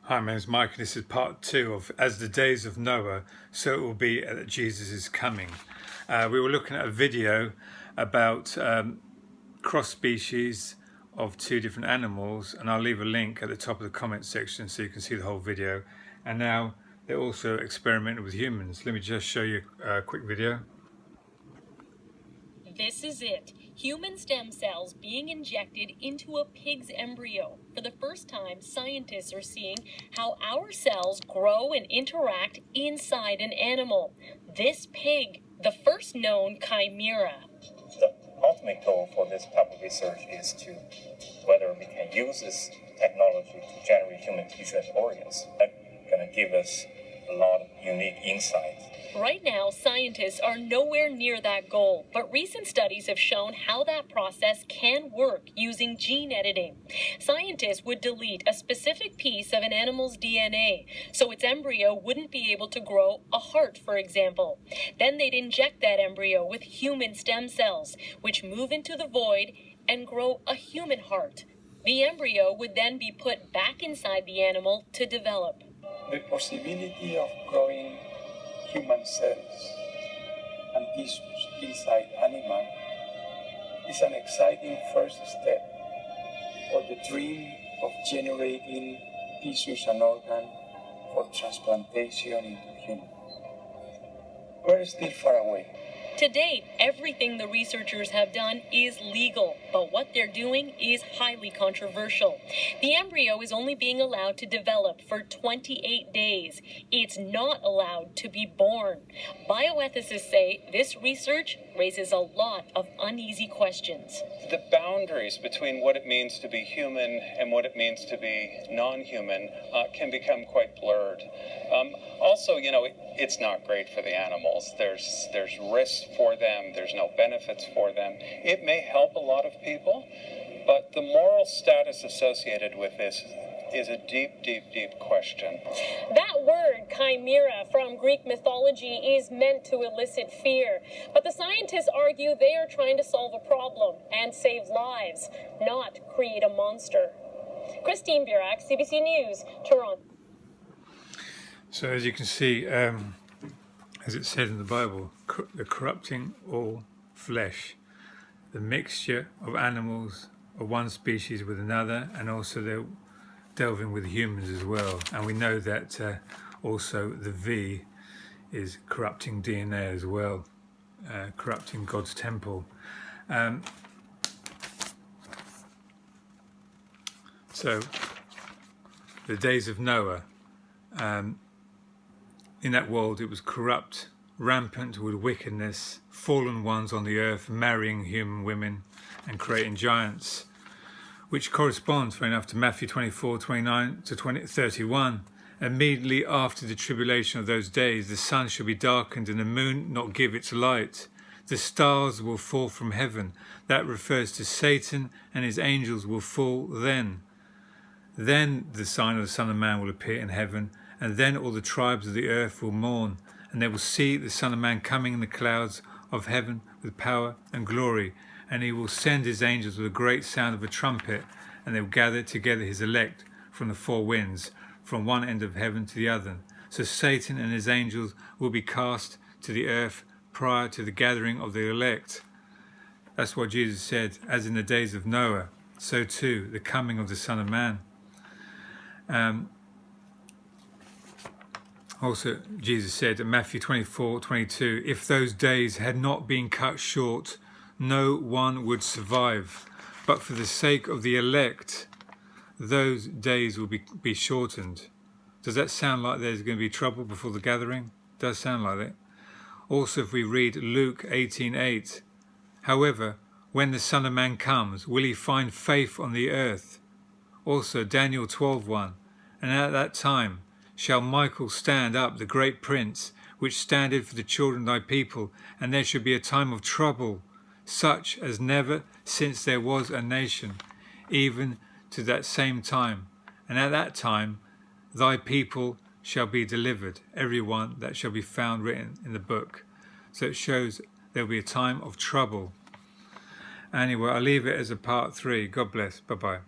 Hi, my name is Mike, and this is part 2 of As the Days of Noah, So It Will Be that Jesus is Coming. We were looking at a video about cross species of two different animals, and I'll leave a link at the top of the comment section so you can see the whole video. And now they're also experimenting with humans. Let me just show you a quick video. This is it. Human stem cells being injected into a pig's embryo. For the first time, scientists are seeing how our cells grow and interact inside an animal. This pig, the first known chimera. The ultimate goal for this type of research is to whether we can use this technology to generate human tissue and organs. That's going to give us a lot of unique insights. Right now, scientists are nowhere near that goal, but recent studies have shown how that process can work using gene editing. Scientists would delete a specific piece of an animal's DNA, so its embryo wouldn't be able to grow a heart, for example. Then they'd inject that embryo with human stem cells, which move into the void and grow a human heart. The embryo would then be put back inside the animal to develop. The possibility of growing human cells and tissues inside animal is an exciting first step for the dream of generating tissues and organs for transplantation into humans. We're still far away. To date, everything the researchers have done is legal, but what they're doing is highly controversial. The embryo is only being allowed to develop for 28 days. It's not allowed to be born. Bioethicists say this research raises a lot of uneasy questions. The boundaries between what it means to be human and what it means to be non-human can become quite blurred. Also, it's not great for the animals. There's risks for them. There's no benefits for them. It may help a lot of people, but the moral status associated with this is a deep, deep, deep question. That word, chimera, from Greek mythology is meant to elicit fear. But the scientists argue they are trying to solve a problem and save lives, not create a monster. Christine Burak, CBC News, Toronto. So as you can see, as it said in the Bible, the corrupting all flesh, the mixture of animals of one species with another, and also they're delving with humans as well. And we know that also the V is corrupting DNA as well, corrupting God's temple. So the days of Noah, in that world it was corrupt, rampant with wickedness, fallen ones on the earth marrying human women and creating giants, which corresponds, fair enough, to Matthew 24:29 to 31. Immediately after the tribulation of those days, the sun shall be darkened and the moon not give its light. The stars will fall from heaven. That refers to Satan, and his angels will fall then. Then the sign of the Son of Man will appear in heaven, and then all the tribes of the earth will mourn, and they will see the Son of Man coming in the clouds of heaven with power and glory. And he will send his angels with a great sound of a trumpet, and they will gather together his elect from the four winds, from one end of heaven to the other. So Satan and his angels will be cast to the earth prior to the gathering of the elect. That's what Jesus said, as in the days of Noah, so too the coming of the Son of Man. Also, Jesus said in Matthew 24:22, if those days had not been cut short, no one would survive. But for the sake of the elect, those days will be shortened. Does that sound like there's going to be trouble before the gathering? It does sound like it. Also, if we read Luke 18:8, however, when the Son of Man comes, will he find faith on the earth? Also, Daniel 12:1, and at that time shall Michael stand up, the great prince, which standeth for the children of thy people, and there shall be a time of trouble, such as never since there was a nation, even to that same time. And at that time thy people shall be delivered, every one that shall be found written in the book. So it shows there will be a time of trouble. Anyway, I'll leave it as a part 3. God bless. Bye-bye.